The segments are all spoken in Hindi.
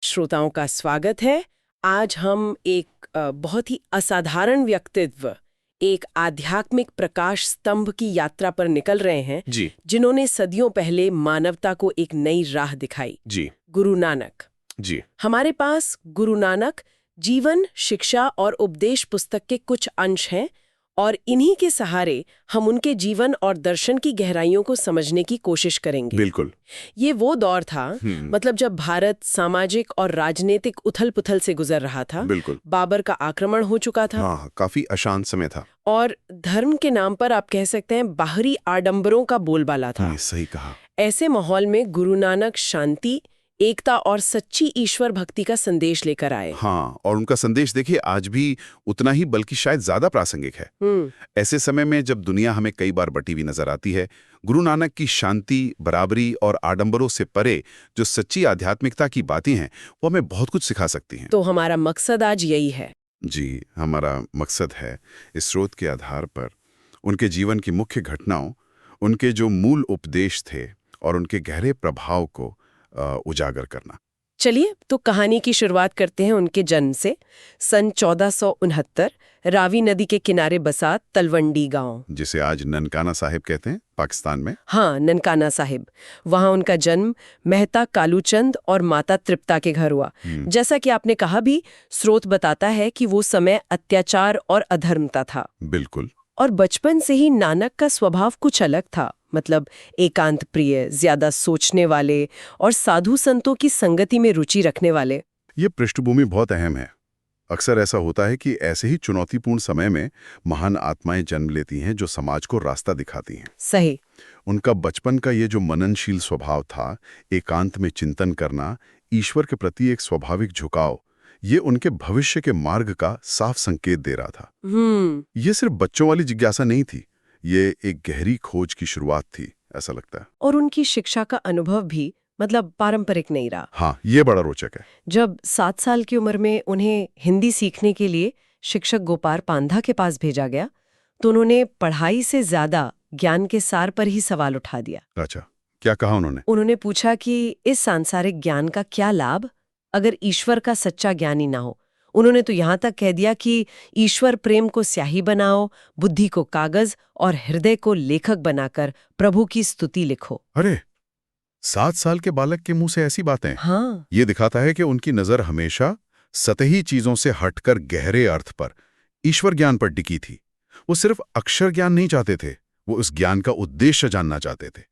श्रोताओं का स्वागत है। आज हम एक बहुत ही असाधारण व्यक्तित्व, एक आध्यात्मिक प्रकाश स्तंभ की यात्रा पर निकल रहे हैं जी जिन्होंने सदियों पहले मानवता को एक नई राह दिखाई। जी गुरु नानक। जी हमारे पास गुरु नानक जीवन, शिक्षा और उपदेश पुस्तक के कुछ अंश हैं और इन्हीं के सहारे हम उनके जीवन और दर्शन की गहराइयों को समझने की कोशिश करेंगे। बिल्कुल। ये वो दौर था, मतलब जब भारत सामाजिक और राजनीतिक उथल-पुथल से गुजर रहा था। बिल्कुल। बाबर का आक्रमण हो चुका था। हाँ, काफी अशांत समय था। और धर्म के नाम पर आप कह सकते हैं बाहरी आडंबरों का बोलबाला था। सही कहा। ऐसे माहौल में गुरु नानक शांति, एकता और सच्ची ईश्वर भक्ति का संदेश लेकर आए। हाँ, और उनका संदेश देखिए आज भी उतना ही बल्कि शायद ज्यादा प्रासंगिक है। ऐसे समय में जब दुनिया हमें कई बार बटी हुई नजर आती है, गुरु नानक की शांति, बराबरी और आडंबरों से परे जो सच्ची आध्यात्मिकता की बातें हैं वो हमें बहुत कुछ सिखा सकती हैं। तो हमारा मकसद आज यही है। जी, हमारा मकसद है इस स्रोत के आधार पर उनके जीवन की मुख्य घटनाओं, उनके जो मूल उपदेश थे और उनके गहरे प्रभाव को उजागर करना। चलिए तो कहानी की शुरुआत करते हैं उनके जन्म से। सन 1469 रावी नदी के किनारे बसा तलवंडी गांव, जिसे आज ननकाना साहिब कहते हैं, पाकिस्तान में। हाँ, ननकाना साहिब। वहां उनका जन्म मेहता कालूचंद और माता तृप्ता के घर हुआ। जैसा कि आपने कहा भी, स्रोत बताता है कि वो समय अत्याचार और अधर्मता था। बिल्कुल। और बचपन से ही नानक का स्वभाव कुछ अलग था, मतलब एकांत प्रिय, ज्यादा सोचने वाले और साधु संतों की संगति में रुचि रखने वाले। ये पृष्ठभूमि बहुत अहम है। अक्सर ऐसा होता है कि ऐसे ही चुनौतीपूर्ण समय में महान आत्माएं जन्म लेती हैं जो समाज को रास्ता दिखाती हैं। सही। उनका बचपन का ये जो मननशील स्वभाव था, एकांत में चिंतन करना, ईश्वर के प्रति एक स्वाभाविक झुकाव, ये उनके भविष्य के मार्ग का साफ संकेत दे रहा था। ये सिर्फ बच्चों वाली जिज्ञासा नहीं थी, ये एक गहरी खोज की शुरुआत थी, ऐसा लगता है। और उनकी शिक्षा का अनुभव भी मतलब पारंपरिक नहीं रहा। हाँ, ये बड़ा रोचक है। जब 7 साल की उम्र में उन्हें हिंदी सीखने के लिए शिक्षक गोपाल पांधा के पास भेजा गया, तो उन्होंने पढ़ाई से ज्यादा ज्ञान के सार पर ही सवाल उठा दिया। अच्छा, क्या कहा उन्होंने? उन्होंने पूछा कि इस सांसारिक ज्ञान का क्या लाभ अगर ईश्वर का सच्चा ज्ञान ही ना हो। उन्होंने तो यहाँ तक कह दिया कि ईश्वर प्रेम को स्याही बनाओ, बुद्धि को कागज और हृदय को लेखक बनाकर प्रभु की स्तुति लिखो। अरे, 7 साल के बालक के मुंह से ऐसी बातें? हाँ। ये दिखाता है कि उनकी नजर हमेशा सतही चीजों से हटकर गहरे अर्थ पर, ईश्वर ज्ञान पर टिकी थी। वो सिर्फ अक्षर ज्ञान नहीं चाहते थे, वो उस ज्ञान का उद्देश्य जानना चाहते थे।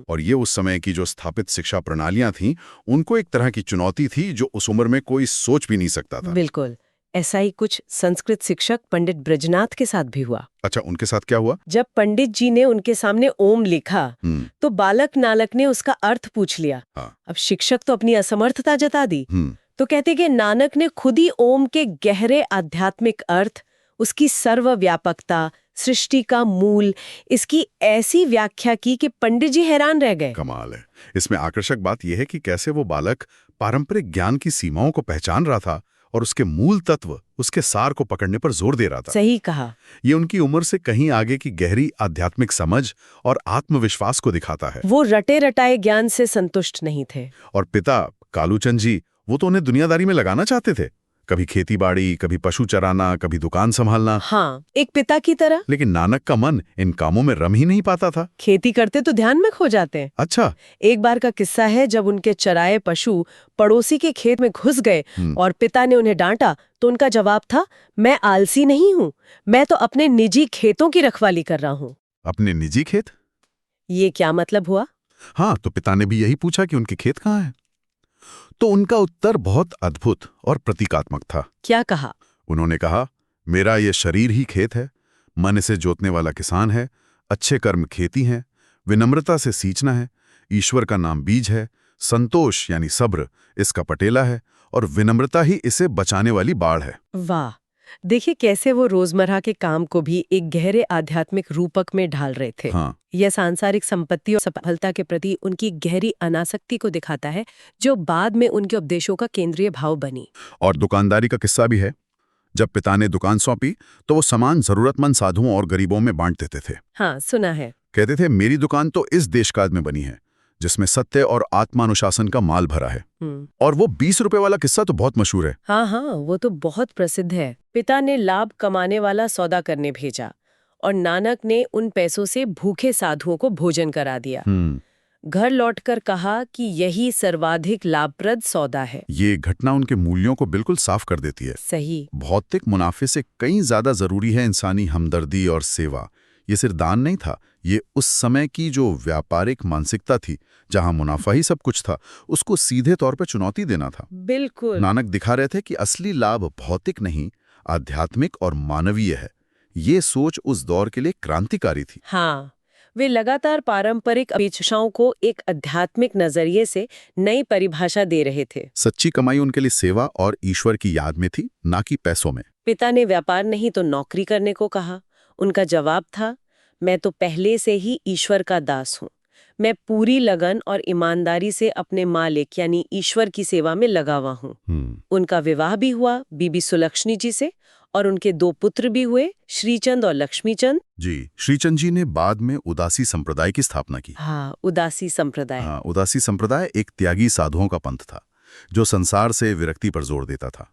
और ये उस समय की जो स्थापित शिक्षा प्रणालियां थीं, उनको एक तरह की चुनौती थी जो उस उम्र में कोई सोच भी नहीं सकता था। बिल्कुल। ऐसा ही कुछ संस्कृत शिक्षक पंडित ब्रजनाथ के साथ भी हुआ। अच्छा, उनके साथ क्या हुआ? जब पंडित जी ने उनके सामने ओम लिखा, तो बालक नानक ने उसका अर्थ पूछ लिया। हाँ। अब शिक्षक तो अपनी असमर्थता जता दी, तो कहते कि नानक ने खुद ही ओम के गहरे आध्यात्मिक अर्थ, उसकी सर्वव्यापकता, सृष्टि का मूल, इसकी ऐसी व्याख्या की कि पंडित जी हैरान रह गए। कमाल है। इसमें आकर्षक बात यह है कि कैसे वो बालक पारंपरिक ज्ञान की सीमाओं को पहचान रहा था और उसके मूल तत्व, उसके सार को पकड़ने पर जोर दे रहा था। सही कहा। ये उनकी उम्र से कहीं आगे की गहरी आध्यात्मिक समझ और आत्मविश्वास को दिखाता है। वो रटे रटाए ज्ञान से संतुष्ट नहीं थे। और पिता कालूचंद जी, वो तो उन्हें दुनियादारी में लगाना चाहते थे। कभी खेतीबाड़ी, कभी पशु चराना, कभी दुकान संभालना। हाँ, एक पिता की तरह। लेकिन नानक का मन इन कामों में रम ही नहीं पाता था। खेती करते तो ध्यान में खो जाते हैं। अच्छा। एक बार का किस्सा है जब उनके चराए पशु पड़ोसी के खेत में घुस गए और पिता ने उन्हें डांटा, तो उनका जवाब था, मैं आलसी नहीं हूँ, मैं तो अपने निजी खेतों की रखवाली कर रहा हूँ। अपने निजी खेत? ये क्या मतलब हुआ? हाँ, तो पिता ने भी यही पूछा कि उनके खेत कहाँ हैं? तो उनका उत्तर बहुत अद्भुत और प्रतीकात्मक था। क्या कहा? उन्होंने कहा, मेरा ये शरीर ही खेत है, मन इसे जोतने वाला किसान है, अच्छे कर्म खेती हैं, विनम्रता से सींचना है, ईश्वर का नाम बीज है, संतोष यानी सब्र इसका पटेला है और विनम्रता ही इसे बचाने वाली बाढ़ है। वाह, देखिए कैसे वो रोजमर्रा के काम को भी एक गहरे आध्यात्मिक रूपक में ढाल रहे थे। हाँ। यह सांसारिक संपत्ति और सफलता के प्रति उनकी गहरी अनासक्ति को दिखाता है, जो बाद में उनके उपदेशों का केंद्रीय भाव बनी। और दुकानदारी का किस्सा भी है। जब पिता ने दुकान सौंपी तो वो सामान जरूरतमंद साधुओं और गरीबों में बांट देते थे। हाँ, सुना है। कहते थे, मेरी दुकान तो इस देश काल में बनी है, जिसमें सत्य और आत्मानुशासन का माल भरा है। और वो 20 रुपए वाला किस्सा तो बहुत मशहूर है। हाँ हाँ, वो तो बहुत प्रसिद्ध है। पिता ने लाभ कमाने वाला सौदा करने भेजा और नानक ने उन पैसों से भूखे साधुओं को भोजन करा दिया। घर लौटकर कहा कि यही सर्वाधिक लाभप्रद सौदा है। ये घटना उनके मूल्यों को बिल्कुल साफ कर देती है। सही। भौतिक मुनाफे से कहीं ज्यादा जरूरी है इंसानी हमदर्दी और सेवा। ये सिर्फ दान नहीं था, ये उस समय की जो व्यापारिक मानसिकता थी, जहां मुनाफा ही सब कुछ था, उसको सीधे तौर पर चुनौती देना था। बिल्कुल। नानक दिखा रहे थे कि असली लाभ भौतिक नहीं, आध्यात्मिक और मानवीय है। ये सोच उस दौर के लिए क्रांतिकारी थी। हाँ, वे लगातार पारंपरिक अपेक्षाओं को एक आध्यात्मिक नजरिए से नई परिभाषा दे रहे थे। सच्ची कमाई उनके लिए सेवा और ईश्वर की याद में थी, ना कि पैसों में। पिता ने व्यापार नहीं तो नौकरी करने को कहा। उनका जवाब था, मैं तो पहले से ही ईश्वर का दास हूँ। मैं पूरी लगन और ईमानदारी से अपने मालिक यानी ईश्वर की सेवा में लगा हुआ हूँ। उनका विवाह भी हुआ बीबी सुलक्षणी जी से और उनके 2 पुत्र भी हुए, श्रीचंद और लक्ष्मीचंद जी। श्रीचंद जी ने बाद में उदासी संप्रदाय की स्थापना की। हाँ, उदासी संप्रदाय। हाँ, उदासी संप्रदाय एक त्यागी साधुओं का पंथ था, जो संसार से विरक्ति पर जोर देता था।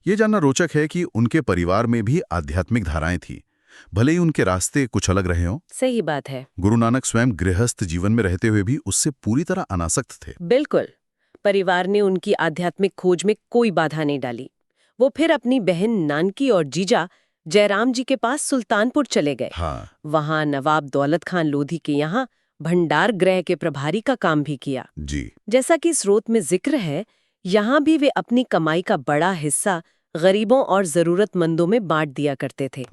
ये जानना रोचक है कि उनके परिवार में भी आध्यात्मिक धाराएं थी, भले ही उनके रास्ते कुछ अलग रहे हों। सही बात है। गुरु नानक स्वयं गृहस्थ जीवन में रहते हुए भी उससे पूरी तरह अनासक्त थे। बिल्कुल। परिवार ने उनकी आध्यात्मिक खोज में कोई बाधा नहीं डाली। वो फिर अपनी बहन नानकी और जीजा जयराम जी के पास सुल्तानपुर चले गए। हाँ। वहां नवाब दौलत खान लोधी के यहाँ भंडार गृह के प्रभारी का काम भी किया। जी। जैसा कि स्रोत में जिक्र है, यहाँ भी वे अपनी कमाई का बड़ा हिस्सा गरीबों और जरूरतमंदों में बांट दिया करते थे।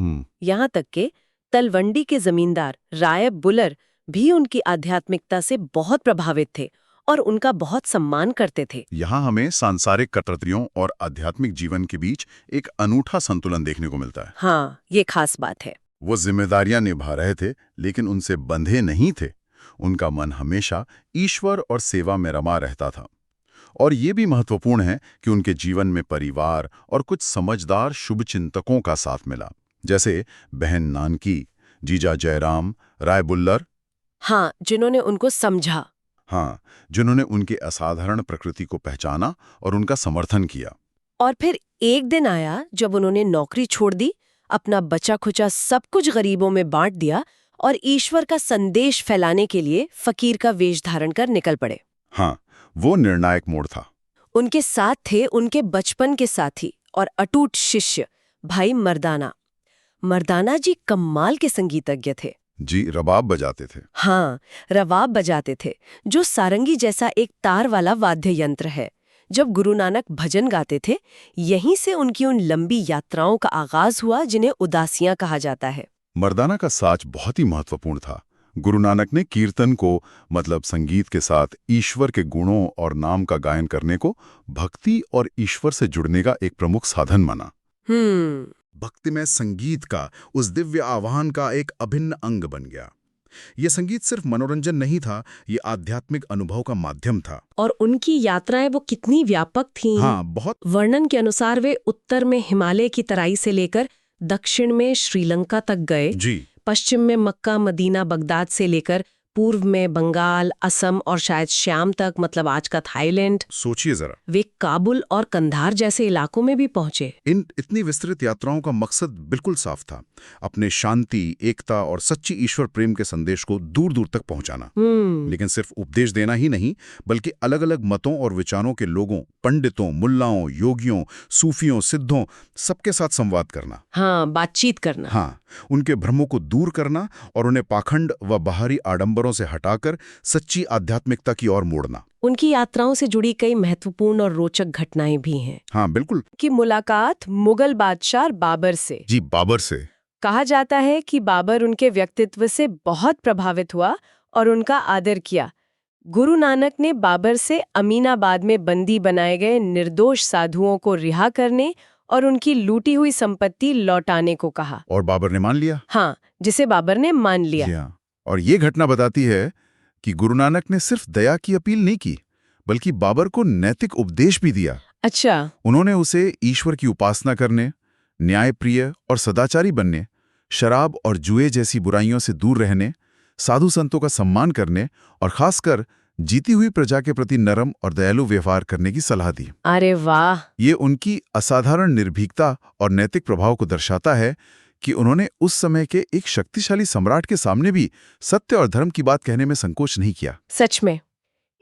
यहाँ तक के तलवंडी के जमींदार रायब बुलर भी उनकी आध्यात्मिकता से बहुत प्रभावित थे और उनका बहुत सम्मान करते थे। यहाँ हमें सांसारिक कर्तव्यों और आध्यात्मिक जीवन के बीच एक अनूठा संतुलन देखने को मिलता है। हाँ, ये खास बात है। वो जिम्मेदारियां निभा रहे थे, लेकिन उनसे बंधे नहीं थे। उनका मन हमेशा ईश्वर और सेवा में रमा रहता था। और ये भी महत्वपूर्ण है कि उनके जीवन में परिवार और कुछ समझदार शुभचिंतकों का साथ मिला, जैसे बहन नानकी, जीजा जयराम, राय बुल्लर। हाँ, जिन्होंने उनको समझा। हाँ, जिन्होंने उनके असाधारण प्रकृति को पहचाना और उनका समर्थन किया। और फिर एक दिन आया जब उन्होंने नौकरी छोड़ दी, अपना बचा खुचा सब कुछ गरीबों में बांट दिया और ईश्वर का संदेश फैलाने के लिए फकीर का वेश धारण कर निकल पड़े। हाँ, वो निर्णायक मोड़ था। उनके साथ थे उनके बचपन के साथी और अटूट शिष्य भाई मर्दाना। मर्दाना जी कमाल के संगीतज्ञ थे। जी, रबाब बजाते थे। हाँ, रबाब बजाते थे, जो सारंगी जैसा एक तार वाला वाद्य यंत्र है। जब गुरु नानक भजन गाते थे, यहीं से उनकी उन लंबी यात्राओं का आगाज हुआ जिन्हें उदासियां कहा जाता है। मर्दाना का साज बहुत ही महत्वपूर्ण था। गुरु नानक ने कीर्तन को, मतलब संगीत के साथ ईश्वर के गुणों और नाम का गायन करने को भक्ति और ईश्वर से जुड़ने का एक प्रमुख साधन माना। भक्ति में संगीत का उस दिव्य आह्वान का एक अभिन्न अंग बन गया। ये संगीत सिर्फ मनोरंजन नहीं था, ये आध्यात्मिक अनुभव का माध्यम था। और उनकी यात्राएं वो कितनी व्यापक थीं। हाँ, बहुत। वर्णन के अनुसार वे उत्तर में हिमालय की तराई से लेकर दक्षिण में श्रीलंका तक गए। जी। पश्चिम में मक्का, मदीना, बगदाद से लेकर पूर्व में बंगाल, असम और शायद श्याम तक, मतलब आज का थाईलैंड। सोचिए जरा, वे काबुल और कंधार जैसे इलाकों में भी पहुंचे। इन इतनी विस्तृत यात्राओं का मकसद बिल्कुल साफ था, अपने शांति, एकता और सच्ची ईश्वर प्रेम के संदेश को दूर दूर तक पहुंचाना। लेकिन सिर्फ उपदेश देना ही नहीं, बल्कि अलग अलग मतों और विचारों के लोगों, पंडितों, मुल्लाओं, योगियों, सूफियों, सिद्धों, सबके साथ संवाद करना। हाँ, बातचीत करना। हाँ, उनके भ्रमों को दूर करना और उन्हें पाखंड व बाहरी आडंबरों से हटाकर सच्ची आध्यात्मिकता की ओर मोड़ना। उनकी यात्राओं से जुड़ी कई महत्वपूर्ण और रोचक घटनाएं भी हैं। हाँ, बिल्कुल। की मुलाकात मुगल बादशाह बाबर से। जी, बाबर से। कहा जाता है कि बाबर उनके व्यक्तित्व से बहुत प्रभावित हुआ और उनका आदर किया। गुरु नानक ने बाबर से अमीनाबाद में बंदी बनाए गए निर्दोष साधुओं को रिहा करने और उनकी लूटी हुई संपत्ति लौटाने को कहा। और बाबर ने मान लिया। हाँ, जिसे बाबर ने मान लिया। और ये घटना बताती है कि गुरु नानक ने सिर्फ दया की अपील नहीं की, बल्कि बाबर को नैतिक उपदेश भी दिया। अच्छा। उन्होंने उसे ईश्वर की उपासना करने, न्यायप्रिय और सदाचारी बनने, शराब और जुए जैसी बुराइयों से दूर रहने, साधु संतों का सम्मान करने और खासकर जीती हुई प्रजा के प्रति नरम और दयालु व्यवहार करने की सलाह दी। अरे वाह! ये उनकी असाधारण निर्भीकता और नैतिक प्रभाव को दर्शाता है कि उन्होंने उस समय के एक शक्तिशाली सम्राट के सामने भी सत्य और धर्म की बात कहने में संकोच नहीं किया। सच में।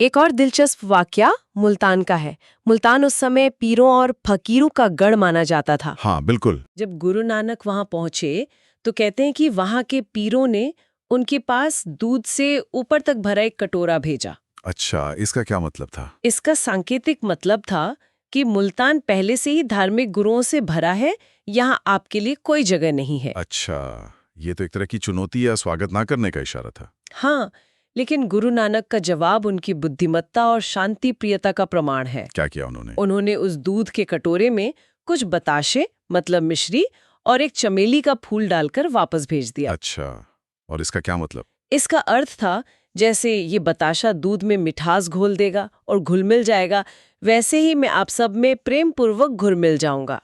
एक और दिलचस्प वाकया मुल्तान का है। मुल्तान उस समय पीरों और फकीरों का गढ़ माना जाता था। हाँ, बिल्कुल। जब गुरु नानक वहां पहुंचे तो कहते हैं कि वहां के पीरों ने उनके पास दूध से ऊपर तक भरा एक कटोरा भेजा। अच्छा, इसका क्या मतलब था? इसका सांकेतिक मतलब था कि मुल्तान पहले से ही धार्मिक गुरुओं से भरा है, यहाँ आपके लिए कोई जगह नहीं है। अच्छा, ये तो एक तरह की चुनौती या स्वागत ना करने का इशारा था। हाँ, लेकिन गुरु नानक का जवाब उनकी बुद्धिमत्ता और शांति प्रियता का प्रमाण है। क्या किया उन्होंने? उन्होंने उस दूध के कटोरे में कुछ बताशे मतलब मिश्री और एक चमेली का फूल डालकर वापस भेज दिया। अच्छा, और इसका क्या मतलब? इसका अर्थ था जैसे ये बताशा दूध में मिठास घोल देगा और घुल मिल जाएगा, वैसे ही मैं आप सब में प्रेम पूर्वक घुल मिल जाऊंगा।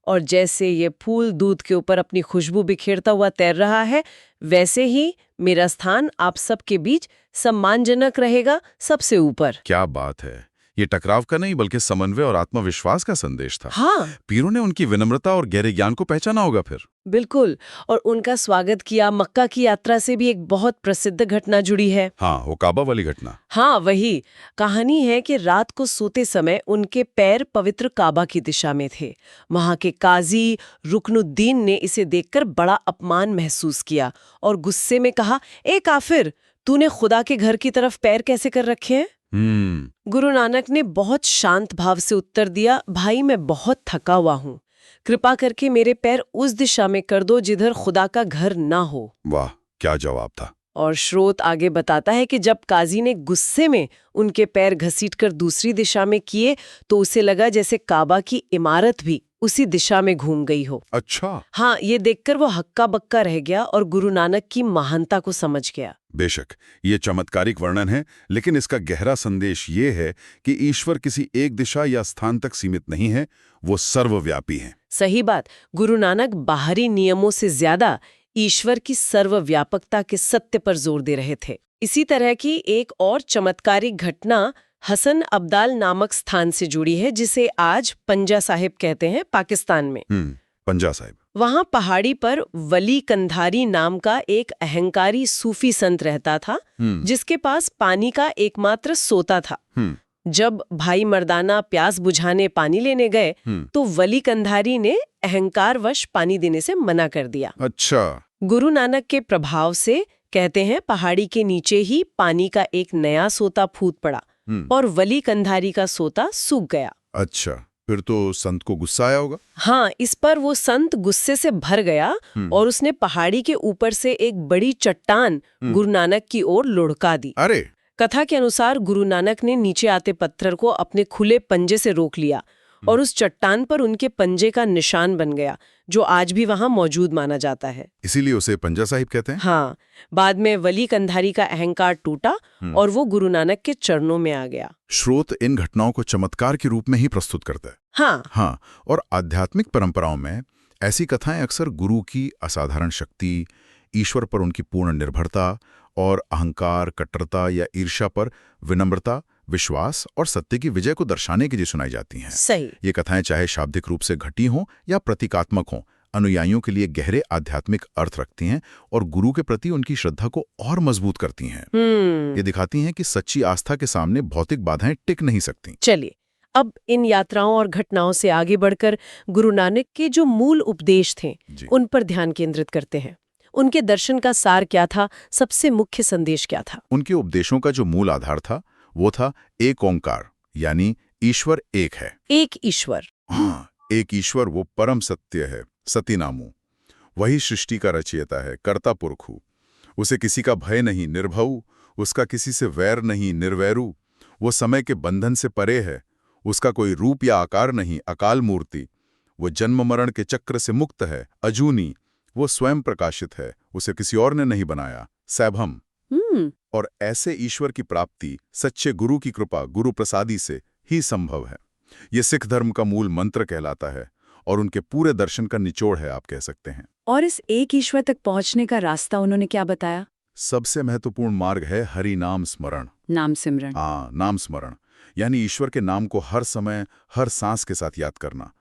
और जैसे ये फूल दूध के ऊपर अपनी खुशबू बिखेरता हुआ तैर रहा है, वैसे ही मेरा स्थान आप सबके बीच सम्मानजनक रहेगा, सबसे ऊपर। क्या बात है! ये टकराव का नहीं बल्कि समन्वय और आत्मविश्वास का संदेश था। हाँ, पीरों ने उनकी विनम्रता और गहरे ज्ञान को पहचाना होगा फिर। बिल्कुल। और उनका स्वागत किया। मक्का की यात्रा से भी एक बहुत प्रसिद्ध घटना जुड़ी है। हाँ, वो काबा वाली घटना। हाँ, वही कहानी है कि रात को सोते समय उनके पैर पवित्र काबा की दिशा में थे। वहां के काजी रुकनुद्दीन ने इसे देखकर बड़ा अपमान महसूस किया और गुस्से में कहा, ए काफिर, तूने खुदा के घर की तरफ पैर कैसे कर रखे हैं? गुरु नानक ने बहुत शांत भाव से उत्तर दिया, भाई मैं बहुत थका हुआ हूँ, कृपा करके मेरे पैर उस दिशा में कर दो जिधर खुदा का घर ना हो। वाह, क्या जवाब था! और स्रोत आगे बताता है कि जब काजी ने गुस्से में उनके पैर घसीटकर दूसरी दिशा में किए तो उसे लगा जैसे काबा की इमारत भी उसी दिशा में घूम गई हो। अच्छा। हाँ, ये देखकर वो हक्का बक्का रह गया और गुरु नानक की महानता को समझ गया। बेशक ये चमत्कारिक वर्णन है, लेकिन इसका गहरा संदेश ये है कि ईश्वर किसी एक दिशा या स्थान तक सीमित नहीं है, वो सर्वव्यापी है। सही बात। गुरु नानक बाहरी नियमों से ज्यादा ईश्वर की सर्वव्यापकता के सत्य पर जोर दे रहे थे। इसी तरह की एक और चमत्कारिक घटना हसन अब्दाल नामक स्थान से जुड़ी है, जिसे आज पंजा साहिब कहते हैं, पाकिस्तान में। पंजा साहिब। वहां पहाड़ी पर वली कंधारी नाम का एक अहंकारी सूफी संत रहता था, जिसके पास पानी का एकमात्र सोता था। जब भाई मर्दाना प्यास बुझाने पानी लेने गए तो वली कंधारी ने अहंकारवश पानी देने से मना कर दिया। अच्छा। गुरु नानक के प्रभाव से कहते हैं पहाड़ी के नीचे ही पानी का एक नया सोता फूट पड़ा और वली कंधारी का सोता सूख गया। अच्छा, फिर तो संत को गुस्सा आया होगा। हाँ, इस पर वो संत गुस्से से भर गया और उसने पहाड़ी के ऊपर से एक बड़ी चट्टान गुरु नानक की ओर लुढ़का दी। अरे! कथा के अनुसार गुरु नानक ने नीचे आते पत्थर को अपने खुले पंजे से रोक लिया और उस चट्टान पर उनके पंजे का निशान बन गया, जो आज भी वहां मौजूद माना जाता है। इसीलिए उसे पंजा साहिब कहते हैं। हाँ, बाद में वली कंधारी का अहंकार टूटा और वो गुरु नानक के चरणों में आ गया। स्रोत इन घटनाओं को चमत्कार के रूप में ही प्रस्तुत करता है। हाँ, और आध्यात्मिक परंपराओं में ऐसी कथाएं अक्सर गुरु की असाधारण शक्ति, ईश्वर पर उनकी पूर्ण निर्भरता और अहंकार, कट्टरता या ईर्ष्या पर विनम्रता, विश्वास और सत्य की विजय को दर्शाने के लिए सुनाई जाती हैं। सही। ये कथाएं चाहे शाब्दिक रूप से घटी हों या प्रतीकात्मक हों, अनुयायियों के लिए गहरे आध्यात्मिक अर्थ रखती हैं और गुरु के प्रति उनकी श्रद्धा को और मजबूत करती हैं। ये दिखाती हैं कि सच्ची आस्था के सामने भौतिक बाधाएं टिक नहीं सकती। चलिए, अब इन यात्राओं और घटनाओं से आगे बढ़कर गुरु नानक के जो मूल उपदेश थे उन पर ध्यान केंद्रित करते हैं। उनके दर्शन का सार क्या था? सबसे मुख्य संदेश क्या था? उनके उपदेशों का जो मूल आधार था वो था एक ओंकार, यानी ईश्वर एक है। एक ईश्वर। हाँ, एक ईश्वर वो परम सत्य है, सतीनामू। वही सृष्टि का रचयिता है, कर्ता पुरखु। उसे किसी का भय नहीं, निर्भय। उसका किसी से वैर नहीं, निर्वैरू। वो समय के बंधन से परे है। उसका कोई रूप या आकार नहीं, अकाल मूर्ति। वो जन्म मरण के चक्र से मुक्त है, अजूनी। वो स्वयं प्रकाशित है, उसे किसी और ने नहीं बनाया, सैभम। और ऐसे ईश्वर की प्राप्ति सच्चे गुरु की कृपा, गुरु प्रसादी से ही संभव है। ये सिख धर्म का मूल मंत्र कहलाता है और उनके पूरे दर्शन का निचोड़ है, आप कह सकते हैं। और इस एक ईश्वर तक पहुंचने का रास्ता उन्होंने क्या बताया? सबसे महत्वपूर्ण मार्ग है हरि नाम स्मरण। नाम सिमरन। नाम स्मरण, यानी ईश्वर के नाम को हर समय हर सांस के साथ याद करना।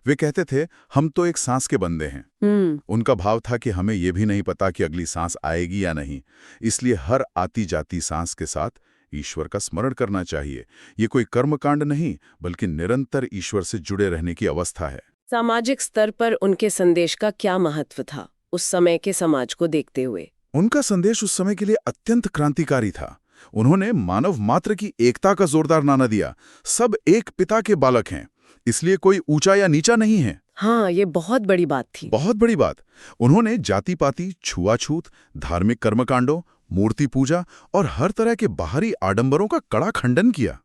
वे कहते थे, हम तो एक सांस के बंदे हैं। उनका भाव था कि हमें यह भी नहीं पता कि अगली सांस आएगी या नहीं, इसलिए हर आती जाती सांस के साथ ईश्वर का स्मरण करना चाहिए। ये कोई कर्मकांड नहीं, बल्कि निरंतर ईश्वर से जुड़े रहने की अवस्था है। सामाजिक स्तर पर उनके संदेश का क्या महत्व था उस समय के समाज को देखते हुए? उनका संदेश उस समय के लिए अत्यंत क्रांतिकारी था। उन्होंने मानव मात्र की एकता का जोरदार नारा दिया। सब एक पिता के बालक हैं, इसलिए कोई ऊंचा या नीचा नहीं है। हाँ, ये बहुत बड़ी बात थी। बहुत बड़ी बात। उन्होंने जाति-पाति, छुआछूत, धार्मिक कर्मकांडों, मूर्ति पूजा और हर तरह के बाहरी आडंबरों का कड़ा खंडन किया।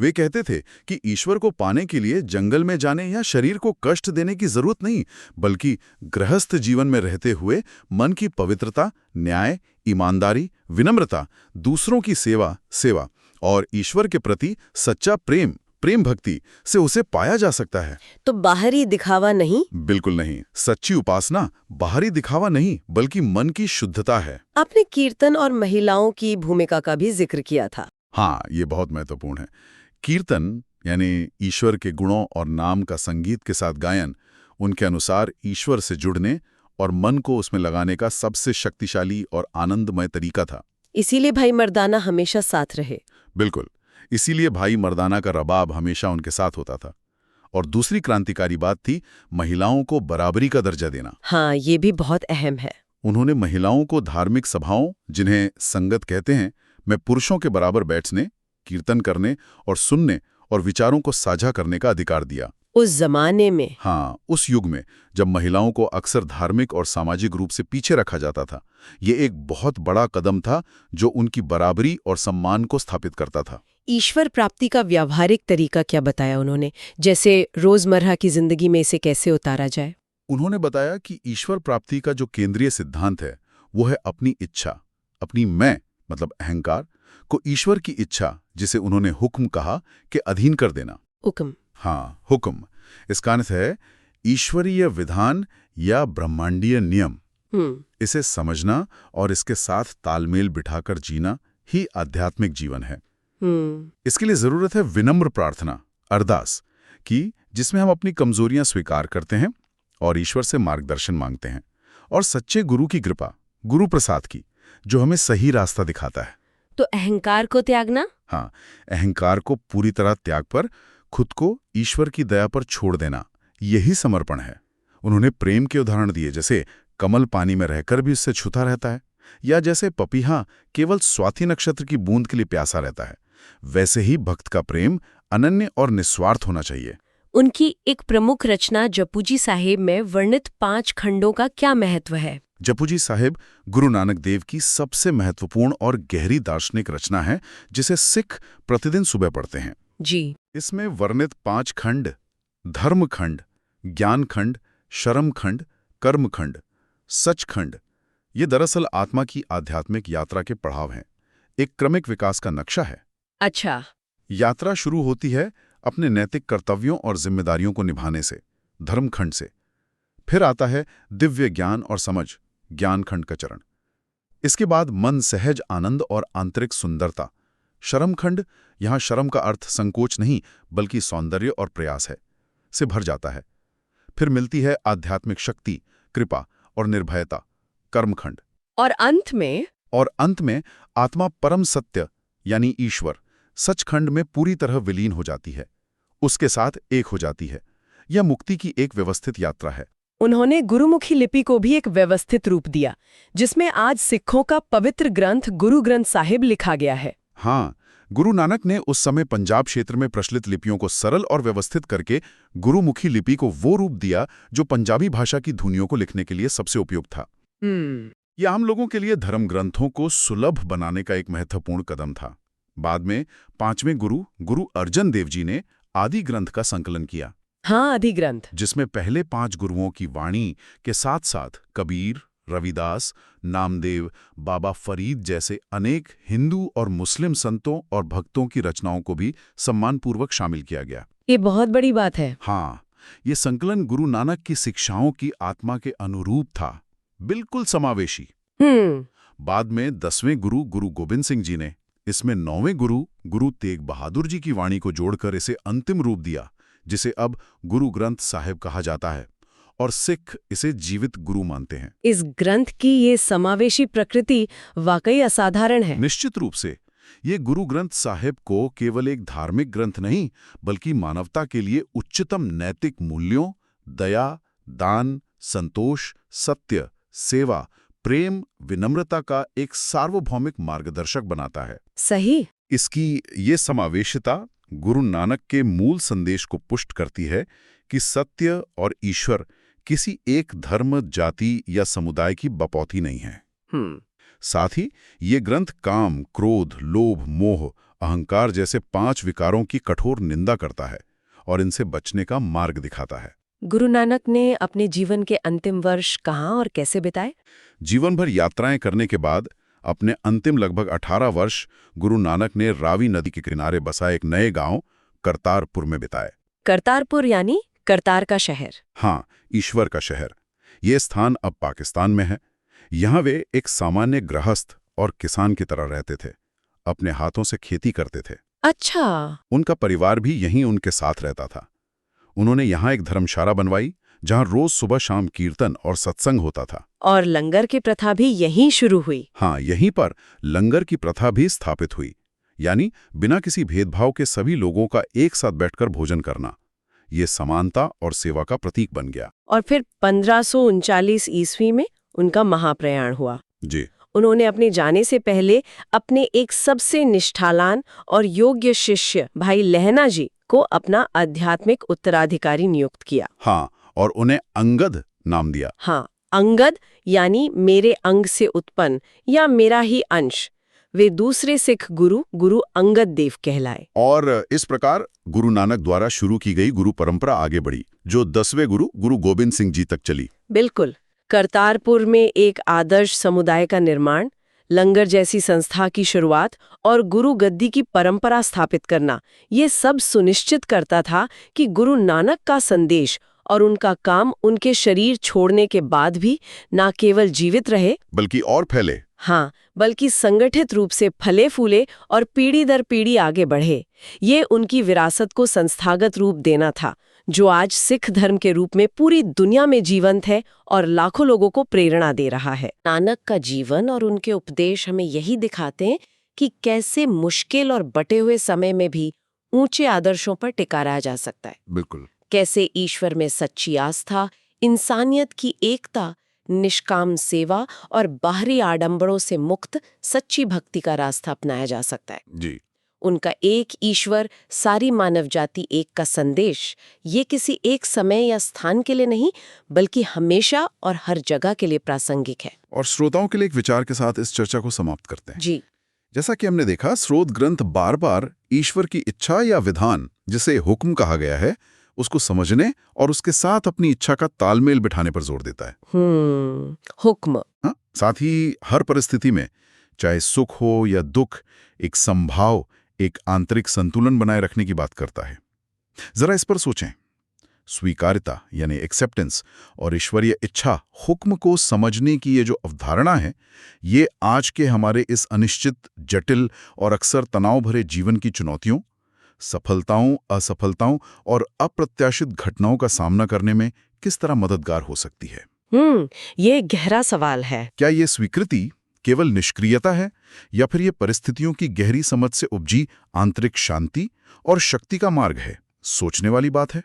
वे कहते थे कि ईश्वर को पाने के लिए जंगल में जाने या शरीर को कष्ट देने की जरूरत नहीं, बल्कि गृहस्थ जीवन में रहते हुए मन की पवित्रता, न्याय, ईमानदारी, विनम्रता, दूसरों की सेवा और ईश्वर के प्रति सच्चा प्रेम भक्ति से उसे पाया जा सकता है। तो बाहरी दिखावा नहीं? बिल्कुल नहीं। सच्ची उपासना बाहरी दिखावा नहीं, बल्कि मन की शुद्धता है। आपने कीर्तन और महिलाओं की भूमिका का भी जिक्र किया था। हाँ, ये बहुत महत्वपूर्ण है। कीर्तन यानी ईश्वर के गुणों और नाम का संगीत के साथ गायन, उनके अनुसार ईश्वर से जुड़ने और मन को उसमें लगाने का सबसे शक्तिशाली और आनंदमय तरीका था। इसीलिए भाई मर्दाना हमेशा साथ रहे। बिल्कुल, इसीलिए भाई मर्दाना का रबाब हमेशा उनके साथ होता था। और दूसरी क्रांतिकारी बात थी महिलाओं को बराबरी का दर्जा देना। हाँ, ये भी बहुत अहम है। उन्होंने महिलाओं को धार्मिक सभाओं, जिन्हें संगत कहते हैं, में पुरुषों के बराबर बैठने, कीर्तन करने और सुनने और विचारों को साझा करने का अधिकार दिया। उस जमाने में? हाँ, उस युग में जब महिलाओं को अक्सर धार्मिक और सामाजिक रूप से पीछे रखा जाता था। ये एक बहुत बड़ा कदम था जो उनकी बराबरी और सम्मान को स्थापित करता था। ईश्वर प्राप्ति का व्यावहारिक तरीका क्या बताया उन्होंने? जैसे रोजमर्रा की जिंदगी में इसे कैसे उतारा जाए? उन्होंने बताया कि ईश्वर प्राप्ति का जो केंद्रीय सिद्धांत है वो है अपनी इच्छा, अपनी मैं मतलब अहंकार को ईश्वर की इच्छा, जिसे उन्होंने हुक्म कहा, के अधीन कर देना। हुक्म? हाँ, हुक्म। इसका अर्थ है ईश्वरीय विधान या ब्रह्मांडीय नियम। इसे समझना और इसके साथ तालमेल बिठाकर जीना ही आध्यात्मिक जीवन है। इसके लिए जरूरत है विनम्र प्रार्थना, अरदास की, जिसमें हम अपनी कमजोरियां स्वीकार करते हैं और ईश्वर से मार्गदर्शन मांगते हैं, और सच्चे गुरु की कृपा, गुरु प्रसाद की, जो हमें सही रास्ता दिखाता है। तो अहंकार को त्यागना? हाँ, अहंकार को पूरी तरह त्याग पर खुद को ईश्वर की दया पर छोड़ देना, यही समर्पण है। उन्होंने प्रेम के उदाहरण दिए, जैसे कमल पानी में रहकर भी उससे छूता रहता है, या जैसे पपीहा केवल स्वाति नक्षत्र की बूंद के लिए प्यासा रहता है। वैसे ही भक्त का प्रेम अनन्य और निस्वार्थ होना चाहिए। उनकी एक प्रमुख रचना जपूजी साहिब में वर्णित 5 खंडों का क्या महत्व है? जपूजी साहिब गुरु नानक देव की सबसे महत्वपूर्ण और गहरी दार्शनिक रचना है, जिसे सिख प्रतिदिन सुबह पढ़ते हैं। जी। इसमें वर्णित 5 खंड, धर्म खंड, ज्ञान खंड, शर्म खंड, कर्म खंड, सच खंड, ये दरअसल आत्मा की आध्यात्मिक यात्रा के पड़ाव हैं। एक क्रमिक विकास का नक्शा है। अच्छा। यात्रा शुरू होती है अपने नैतिक कर्तव्यों और जिम्मेदारियों को निभाने से, धर्म खंड से। फिर आता है दिव्य ज्ञान और समझ, ज्ञान खंड का चरण। इसके बाद मन सहज आनंद और आंतरिक सुंदरता, शर्म खंड, यहां शर्म का अर्थ संकोच नहीं बल्कि सौंदर्य और प्रयास है, से भर जाता है। फिर मिलती है आध्यात्मिक शक्ति, कृपा और निर्भयता, कर्मखंड। और अंत में आत्मा परम सत्य यानी ईश्वर, सचखंड में पूरी तरह विलीन हो जाती है, उसके साथ एक हो जाती है। यह मुक्ति की एक व्यवस्थित यात्रा है। उन्होंने गुरुमुखी लिपि को भी एक व्यवस्थित रूप दिया, जिसमें आज सिखों का पवित्र ग्रंथ गुरु ग्रंथ साहिब लिखा गया है। हाँ, गुरु नानक ने उस समय पंजाब क्षेत्र में प्रचलित लिपियों को सरल और व्यवस्थित करके गुरुमुखी लिपि को वो रूप दिया जो पंजाबी भाषा की ध्वनियों को लिखने के लिए सबसे उपयुक्त था। यह आम लोगों के लिए धर्म ग्रंथों को सुलभ बनाने का एक महत्वपूर्ण कदम था। बाद में 5वें गुरु अर्जन देव जी ने आदि ग्रंथ का संकलन किया। हाँ, आदि ग्रंथ, जिसमें पहले 5 गुरुओं की वाणी के साथ साथ कबीर, रविदास, नामदेव, बाबा फरीद जैसे अनेक हिंदू और मुस्लिम संतों और भक्तों की रचनाओं को भी सम्मानपूर्वक शामिल किया गया। ये बहुत बड़ी बात है। हाँ, ये संकलन गुरु नानक की शिक्षाओं की आत्मा के अनुरूप था, बिल्कुल समावेशी। बाद में 10वें गुरु गोबिंद सिंह जी ने इसमें 9वें गुरु गुरु तेग बहादुर जी की वाणी को जोड़कर इसे अंतिम रूप दिया, जिसे अब गुरु ग्रंथ साहिब कहा जाता है, और सिख इसे जीवित गुरु मानते हैं। इस ग्रंथ की ये समावेशी प्रकृति वाकई असाधारण है। निश्चित रूप से ये गुरु ग्रंथ साहिब को केवल एक धार्मिक ग्रंथ नहीं, बल्कि मानवता के लिए उच्चतम नैतिक मूल्यों, दया, दान, संतोष, सत्य, सेवा, प्रेम, विनम्रता का एक सार्वभौमिक मार्गदर्शक बनाता है। सही। इसकी ये समावेशिता गुरु नानक के मूल संदेश को पुष्ट करती है कि सत्य और ईश्वर किसी एक धर्म, जाति या समुदाय की बपौती नहीं है। साथ ही ये ग्रंथ काम, क्रोध, लोभ, मोह, अहंकार जैसे 5 विकारों की कठोर निंदा करता है और इनसे बचने का मार्ग दिखाता है। गुरु नानक ने अपने जीवन के अंतिम वर्ष कहाँ और कैसे बिताए? जीवन भर यात्राएं करने के बाद अपने अंतिम लगभग 18 वर्ष गुरु नानक ने रावी नदी के किनारे बसा एक नए गांव करतारपुर में बिताए। करतारपुर यानी करतार का शहर? हाँ, ईश्वर का शहर। ये स्थान अब पाकिस्तान में है। यहाँ वे एक सामान्य गृहस्थ और किसान की तरह रहते थे, अपने हाथों से खेती करते थे। अच्छा। उनका परिवार भी यहीं उनके साथ रहता था। उन्होंने यहाँ एक धर्मशाला बनवाई, जहाँ रोज सुबह शाम कीर्तन और सत्संग होता था। और लंगर की प्रथा भी यहीं शुरू हुई? हाँ, यहीं पर लंगर की प्रथा भी स्थापित हुई, यानी बिना किसी भेदभाव के सभी लोगों का एक साथ बैठकर भोजन करना। ये समानता और सेवा का प्रतीक बन गया। और फिर 1539 ईस्वी में उनका महाप्रयाण हुआ। जी। उन्होंने अपने जाने से पहले अपने एक सबसे निष्ठावान और योग्य शिष्य भाई लहना जी को अपना आध्यात्मिक उत्तराधिकारी नियुक्त किया। हाँ, और उन्हें अंगद नाम दिया। हाँ, अंगद यानी मेरे अंग से उत्पन्न या मेरा ही अंश। वे दूसरे सिख गुरु गुरु अंगद देव कहलाए। और इस प्रकार गुरु नानक द्वारा शुरू की गई गुरु परंपरा आगे बढ़ी, जो 10वें गुरु गुरु गोबिंद सिंह जी तक चली। बिल्कुल। करतारपुर में एक आदर्श समुदाय का निर्माण, लंगर जैसी संस्था की शुरुआत और गुरु गद्दी की परंपरा स्थापित करना, ये सब सुनिश्चित करता था कि गुरु नानक का संदेश और उनका काम उनके शरीर छोड़ने के बाद भी न केवल जीवित रहे, बल्कि और फैले। हाँ, बल्कि संगठित रूप से फले फूले और पीढ़ी दर पीढ़ी आगे बढ़े। ये उनकी विरासत को संस्थागत रूप देना था, जो आज सिख धर्म के रूप में पूरी दुनिया में जीवंत है और लाखों लोगों को प्रेरणा दे रहा है। नानक का जीवन और उनके उपदेश हमें यही दिखाते हैं कि कैसे मुश्किल और बटे हुए समय में भी ऊंचे आदर्शों पर टिका रहा जा सकता है। बिल्कुल। कैसे ईश्वर में सच्ची आस्था, इंसानियत की एकता, निष्काम सेवा और बाहरी आडंबरों से मुक्त सच्ची भक्ति का रास्ता अपनाया जा सकता है। जी। उनका एक ईश्वर, सारी मानव जाति एक का संदेश, ये किसी एक समय या स्थान के लिए नहीं, बल्कि हमेशा और हर जगह के लिए प्रासंगिक है। और श्रोताओं के लिए एक विचार के साथ इस चर्चा को समाप्त करते हैं। जी। जैसा कि हमने देखा, स्रोत ग्रंथ बार बार ईश्वर की इच्छा या विधान, जिसे हुक्म कहा गया है, उसको समझने और उसके साथ अपनी इच्छा का तालमेल बिठाने पर जोर देता है। हुक्म। हाँ, साथ ही हर परिस्थिति में, चाहे सुख हो या दुख, एक संभाव, एक आंतरिक संतुलन बनाए रखने की बात करता है। जरा इस पर सोचें। स्वीकार्यता यानी एक्सेप्टेंस और ईश्वरीय इच्छा, हुक्म को समझने की ये जो अवधारणा है, ये आज के हमारे इस अनिश्चित, जटिल और अक्सर तनाव भरे जीवन की चुनौतियों, सफलताओं, असफलताओं और अप्रत्याशित घटनाओं का सामना करने में किस तरह मददगार हो सकती है। ये गहरा सवाल है। क्या ये स्वीकृति केवल निष्क्रियता है, या फिर ये परिस्थितियों की गहरी समझ से उपजी आंतरिक शांति और शक्ति का मार्ग है? सोचने वाली बात है।